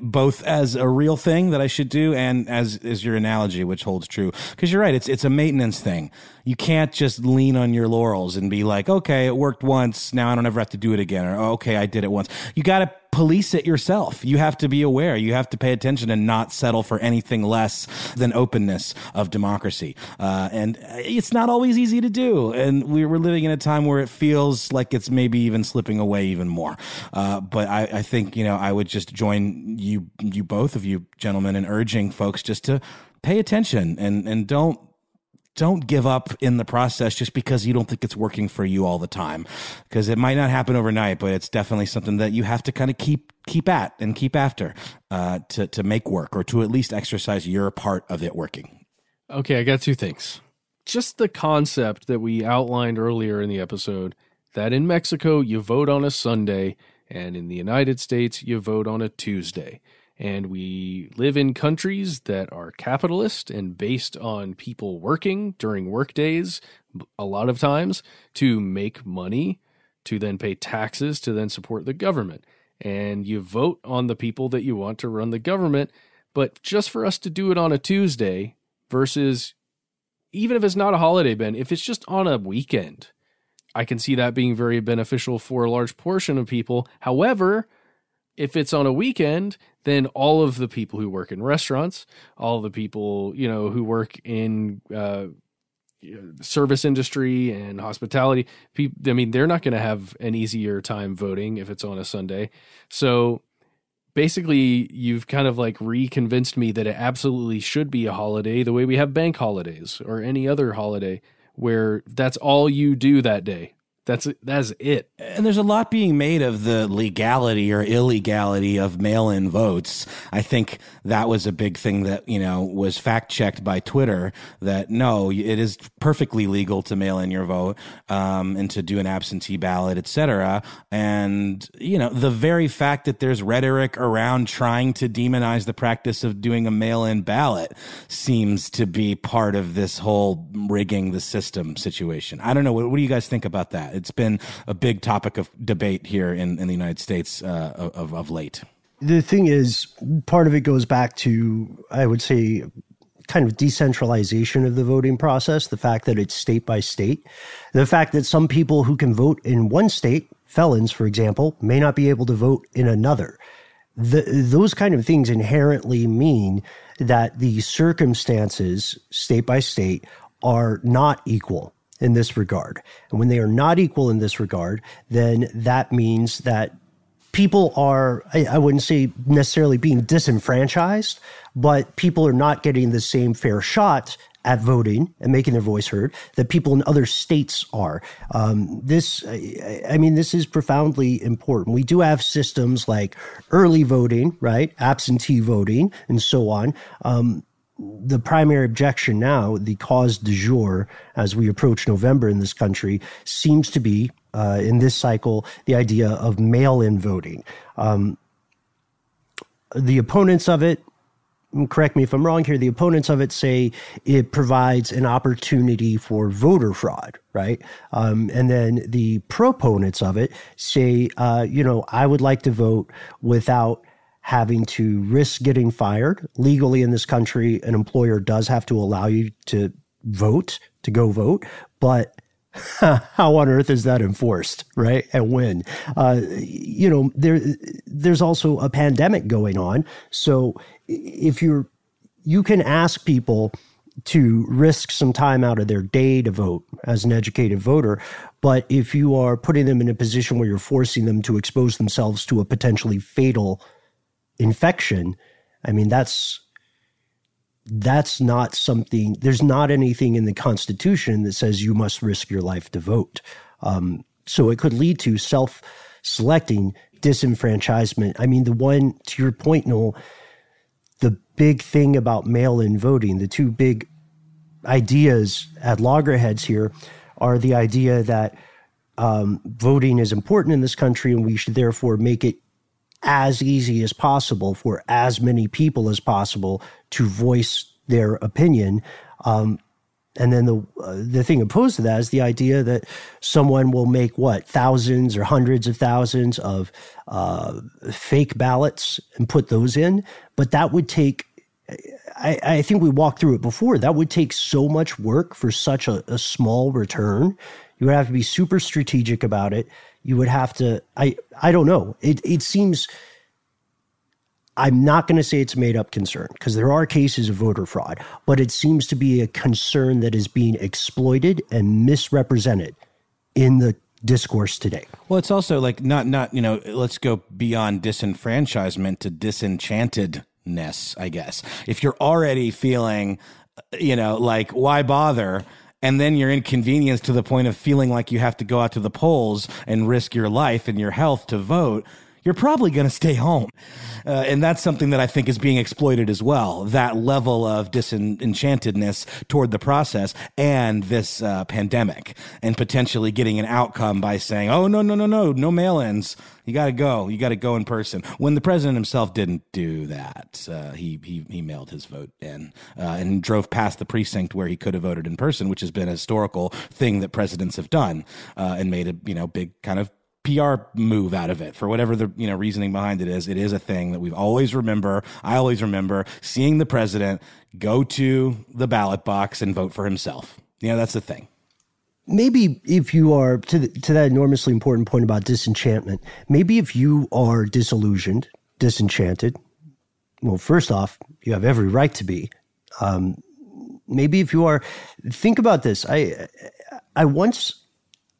both as a real thing that I should do and as your analogy, which holds true. Because you're right, it's a maintenance thing. You can't just lean on your laurels and be like, okay, it worked once, now I don't ever have to do it again. Or, okay, I did it once. You got to police it yourself. You have to be aware. You have to pay attention and not settle for anything less than openness of democracy. And it's not always easy to do. And we're living in a time where it feels like it's maybe even slipping away even more. But I think, I would just join you both of you gentlemen in urging folks just to pay attention and don't give up in the process just because you don't think it's working for you all the time, because it might not happen overnight, but it's definitely something that you have to kind of keep at and keep after to make work, or to at least exercise your part of it working. Okay, I got two things. Just the concept that we outlined earlier in the episode, that in Mexico you vote on a Sunday, and in the United States you vote on a Tuesday. And we live in countries that are capitalist and based on people working during work days a lot of times to make money, to then pay taxes, to then support the government. And you vote on the people that you want to run the government. But just for us to do it on a Tuesday versus, even if it's not a holiday, Ben, if it's just on a weekend, I can see that being very beneficial for a large portion of people. However, if it's on a weekend, then all of the people who work in restaurants, all the people, who work in service industry and hospitality, they're not going to have an easier time voting if it's on a Sunday. So basically, you've kind of like reconvinced me that it absolutely should be a holiday, the way we have bank holidays or any other holiday, where that's all you do that day. That's it. And there's a lot being made of the legality or illegality of mail-in votes. I think that was a big thing that, was fact-checked by Twitter, that no, it is perfectly legal to mail in your vote, and to do an absentee ballot, et cetera. And, the very fact that there's rhetoric around trying to demonize the practice of doing a mail-in ballot seems to be part of this whole rigging the system situation. I don't know. What do you guys think about that? It's been a big topic of debate here in the United States of late. The thing is, part of it goes back to, I would say, kind of decentralization of the voting process, the fact that it's state by state, the fact that some people who can vote in one state, felons, for example, may not be able to vote in another. Those kind of things inherently mean that the circumstances, state by state, are not equal in this regard. And when they are not equal in this regard, then that means that people are, I wouldn't say necessarily being disenfranchised, but people are not getting the same fair shot at voting and making their voice heard that people in other states are. This is profoundly important. We do have systems like early voting, right? Absentee voting, and so on. The primary objection now, the cause du jour, as we approach November in this country, seems to be, in this cycle, the idea of mail-in voting. The opponents of it, correct me if I'm wrong here, the opponents of it say it provides an opportunity for voter fraud, right? And then the proponents of it say, I would like to vote without having to risk getting fired. Legally in this country, an employer does have to allow you to vote, to go vote, but how on earth is that enforced, right? And when? There's also a pandemic going on. So if you can ask people to risk some time out of their day to vote as an educated voter, but if you are putting them in a position where you're forcing them to expose themselves to a potentially fatal infection, I mean, that's not something, there's not anything in the Constitution that says you must risk your life to vote. So it could lead to self-selecting disenfranchisement. I mean, to your point, Noel, the big thing about mail-in voting, the two big ideas at loggerheads here are the idea that voting is important in this country and we should therefore make it as easy as possible for as many people as possible to voice their opinion. And then the thing opposed to that is the idea that someone will make thousands or hundreds of thousands of fake ballots and put those in. But that would take, I think we walked through it before, that would take so much work for such a small return. You would have to be super strategic about it. you would have to, I don't know. It seems, I'm not going to say it's a made up concern because there are cases of voter fraud, but it seems to be a concern that is being exploited and misrepresented in the discourse today. Well, it's also like not, let's go beyond disenfranchisement to disenchantedness, I guess. If you're already feeling, like, why bother? And then you're inconvenienced to the point of feeling like you have to go out to the polls and risk your life and your health to vote, you're probably going to stay home. And that's something that I think is being exploited as well, that level of disenchantedness toward the process and this pandemic, and potentially getting an outcome by saying, oh, no mail-ins. You got to go in person. When the president himself didn't do that, he mailed his vote in and drove past the precinct where he could have voted in person, which has been a historical thing that presidents have done, and made a big kind of PR move out of it for whatever the reasoning behind it is. It is a thing that I always remember seeing the president go to the ballot box and vote for himself. That's the thing. Maybe if you are to that enormously important point about disenchantment, maybe if you are disillusioned, disenchanted, well, first off, you have every right to be. Maybe if you are, think about this. I once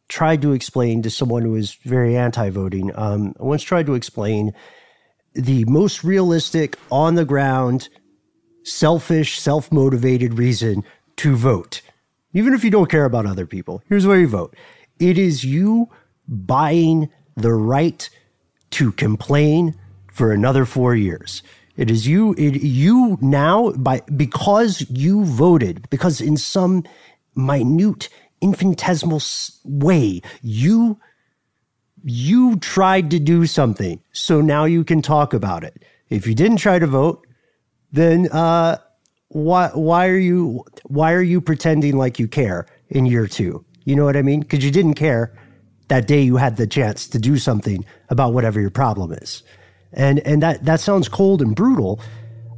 tried to explain to someone who was very anti-voting. I once tried to explain the most realistic, on the ground, selfish, self-motivated reason to vote. Even if you don't care about other people, here's why you vote. It is you buying the right to complain for another 4 years. It is you now, because you voted, because in some minute, infinitesimal way, you tried to do something, so now you can talk about it. If you didn't try to vote, then why are you pretending like you care in year 2? You know what I mean? Because you didn't care that day you had the chance to do something about whatever your problem is. And that sounds cold and brutal,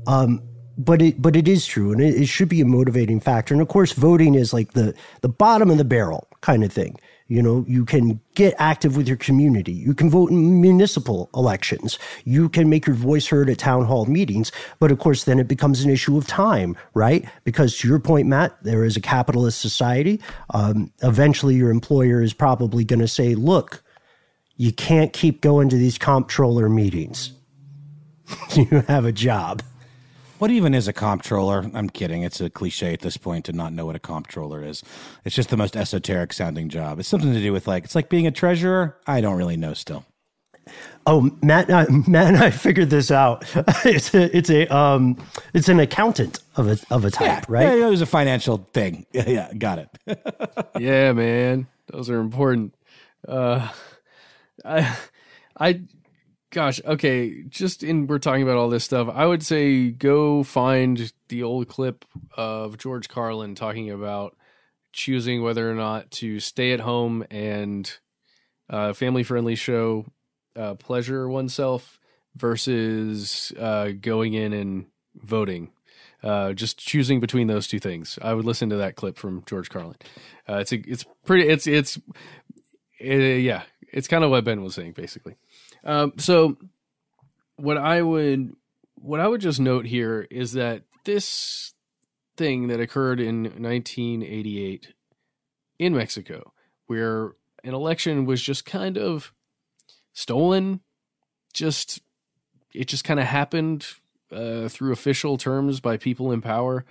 but it is true, and it should be a motivating factor. And of course, voting is like the bottom of the barrel kind of thing. You can get active with your community. You can vote in municipal elections. You can make your voice heard at town hall meetings. But of course, then it becomes an issue of time, right? Because to your point, Matt, there is a capitalist society. Eventually, your employer is probably going to say, look, you can't keep going to these comptroller meetings. You have a job. What even is a comptroller? I'm kidding. It's a cliche at this point to not know what a comptroller is. It's just the most esoteric sounding job. It's something to do with it's like being a treasurer. I don't really know still. Oh, Matt and I figured this out. It's an accountant of a type, right? Yeah, it was a financial thing. Yeah, got it. Yeah, man. Those are important. Gosh, okay, we're talking about all this stuff. I would say go find the old clip of George Carlin talking about choosing whether or not to stay at home and family-friendly show pleasure oneself versus going in and voting. Just choosing between those two things. I would listen to that clip from George Carlin. It's kind of what Ben was saying, basically. So what I would just note here is that this thing that occurred in 1988 in Mexico, where an election was just kind of stolen, it just kind of happened through official terms by people in power.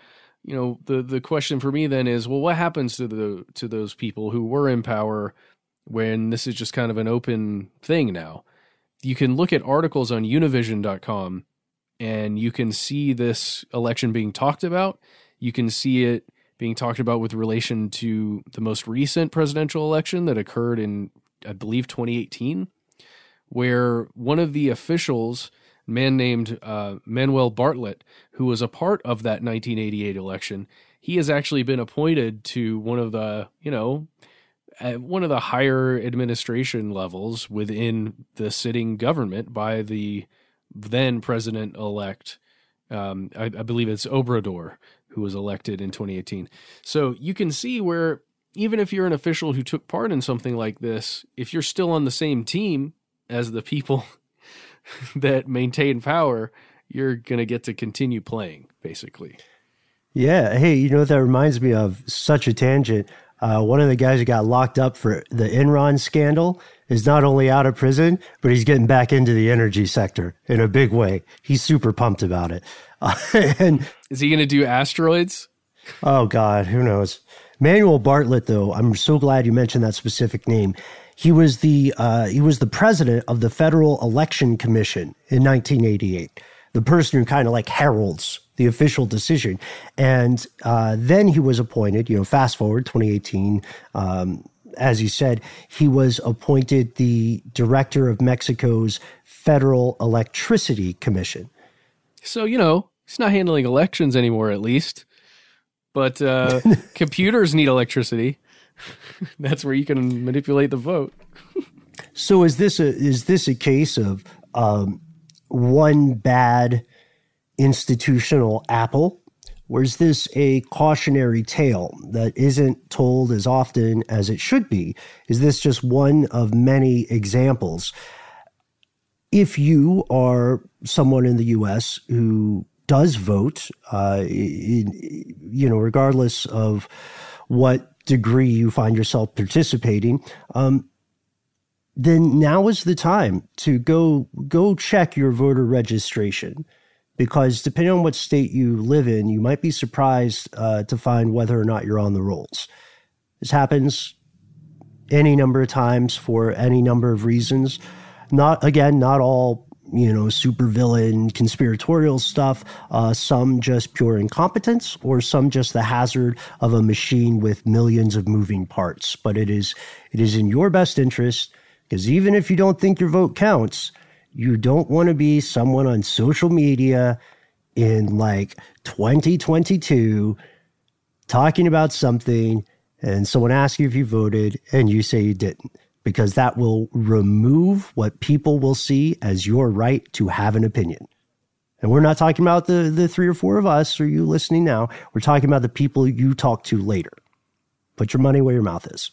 The question for me then is, well, what happens to those people who were in power when this is just kind of an open thing now? You can look at articles on univision.com and you can see this election being talked about. You can see it being talked about with relation to the most recent presidential election that occurred in, I believe, 2018, where one of the officials, a man named Manuel Bartlett, who was a part of that 1988 election, he has actually been appointed to one of the higher administration levels within the sitting government by the then president-elect, I believe it's Obrador, who was elected in 2018. So you can see where even if you're an official who took part in something like this, if you're still on the same team as the people that maintain power, you're going to get to continue playing, basically. Yeah. Hey, you know what that reminds me of? Such a tangent. One of the guys who got locked up for the Enron scandal is not only out of prison, but he's getting back into the energy sector in a big way. He's super pumped about it. And is he going to do asteroids? Oh, God, who knows? Manuel Bartlett, though, I'm so glad you mentioned that specific name. He was the president of the Federal Election Commission in 1988, the person who kind of like heralds the official decision. And then he was appointed, fast forward 2018, as you said, he was appointed the director of Mexico's Federal Electricity Commission. So, he's not handling elections anymore, at least. But computers need electricity. That's where you can manipulate the vote. So is this a case of one bad institutional apple? Or is this a cautionary tale that isn't told as often as it should be? Is this just one of many examples? If you are someone in the U.S. who does vote, regardless of what degree you find yourself participating, then now is the time to go check your voter registration. Because depending on what state you live in, you might be surprised to find whether or not you're on the rolls. This happens any number of times for any number of reasons. Not all, supervillain conspiratorial stuff. Some just pure incompetence, or some just the hazard of a machine with millions of moving parts. But it is in your best interest, because even if you don't think your vote counts, you don't want to be someone on social media in like 2022 talking about something and someone asks you if you voted and you say you didn't, because that will remove what people will see as your right to have an opinion. And we're not talking about the three or four of us or you listening now. We're talking about the people you talk to later. Put your money where your mouth is.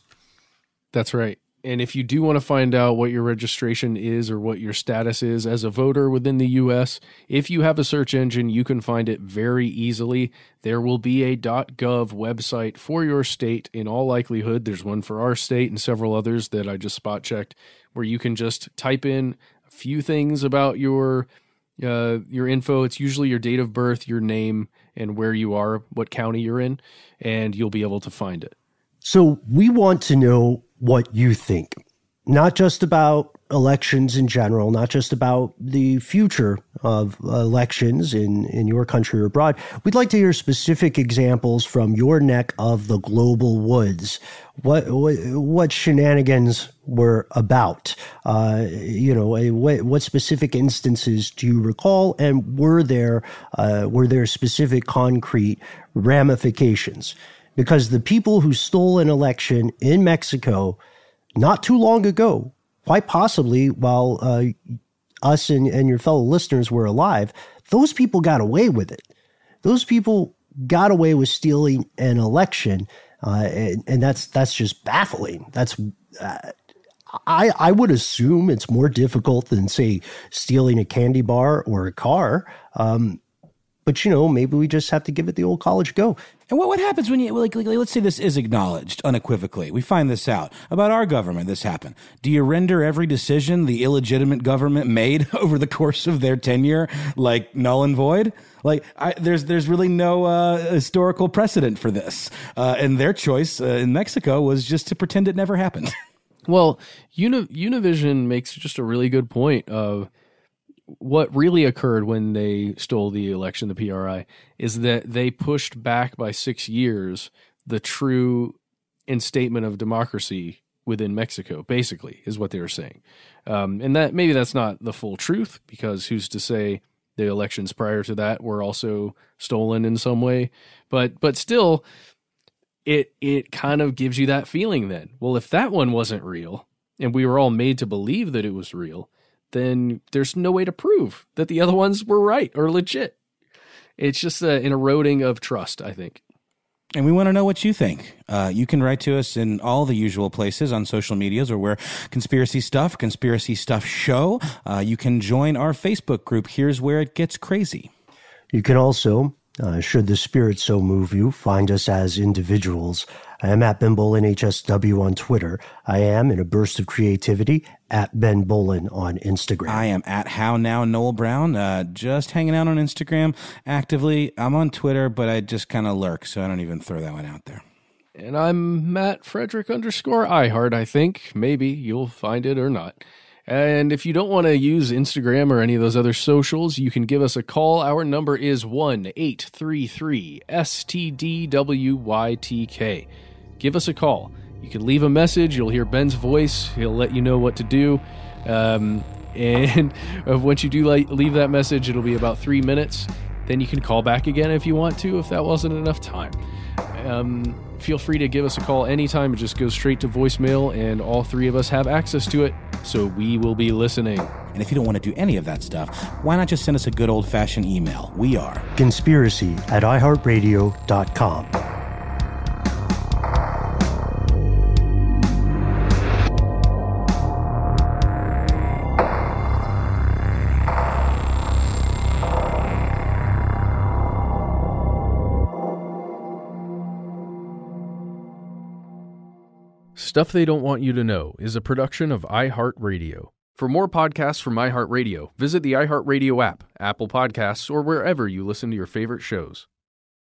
That's right. And if you do want to find out what your registration is or what your status is as a voter within the U.S., if you have a search engine, you can find it very easily. There will be a .gov website for your state in all likelihood. There's one for our state and several others that I just spot checked, where you can just type in a few things about your info. It's usually your date of birth, your name, and where you are, what county you're in, and you'll be able to find it. So we want to know what you think, not just about elections in general, not just about the future of elections in your country or abroad. We'd like to hear specific examples from your neck of the global woods. What shenanigans were about? What specific instances do you recall, and were there specific concrete ramifications? Because the people who stole an election in Mexico not too long ago, quite possibly while us and your fellow listeners were alive, those people got away with it. Those people got away with stealing an election, and that's just baffling. That's I would assume it's more difficult than, say, stealing a candy bar or a car. But, maybe we just have to give it the old college go. And what happens when you, let's say this is acknowledged unequivocally. We find this out about our government. This happened. Do you render every decision the illegitimate government made over the course of their tenure null and void? There's really no historical precedent for this. And their choice in Mexico was just to pretend it never happened. Well, Univision makes just a really good point of what really occurred when they stole the election, the PRI, is that they pushed back by 6 years the true instatement of democracy within Mexico, basically, is what they were saying. And that maybe that's not the full truth, because who's to say the elections prior to that were also stolen in some way. But still, it kind of gives you that feeling then. Well, if that one wasn't real, and we were all made to believe that it was real, then there's no way to prove that the other ones were right or legit. It's just an eroding of trust, I think. And we want to know what you think. You can write to us in all the usual places on social medias, or we're Conspiracy Stuff Show. You can join our Facebook group, Here's Where It Gets Crazy. You can also, should the spirit so move you, find us as individuals. I am at Ben Bolin HSW on Twitter. I am, in a burst of creativity, at Ben Bolin on Instagram. I am at How Now Noel Brown, just hanging out on Instagram actively. I'm on Twitter, but I just kind of lurk, so I don't even throw that one out there. And I'm Matt Frederick _iHeart, I think. Maybe you'll find it or not. And if you don't want to use Instagram or any of those other socials, you can give us a call. Our number is 1-833-STDWYTK. Give us a call. You can leave a message. You'll hear Ben's voice. He'll let you know what to do. And once you do leave that message, it'll be about 3 minutes. Then you can call back again if you want to, if that wasn't enough time. Feel free to give us a call anytime. It just goes straight to voicemail, and all three of us have access to it, so we will be listening. And if you don't want to do any of that stuff, why not just send us a good old-fashioned email? We are conspiracy@iheartradio.com. Stuff They Don't Want You to Know is a production of iHeartRadio. For more podcasts from iHeartRadio, visit the iHeartRadio app, Apple Podcasts, or wherever you listen to your favorite shows.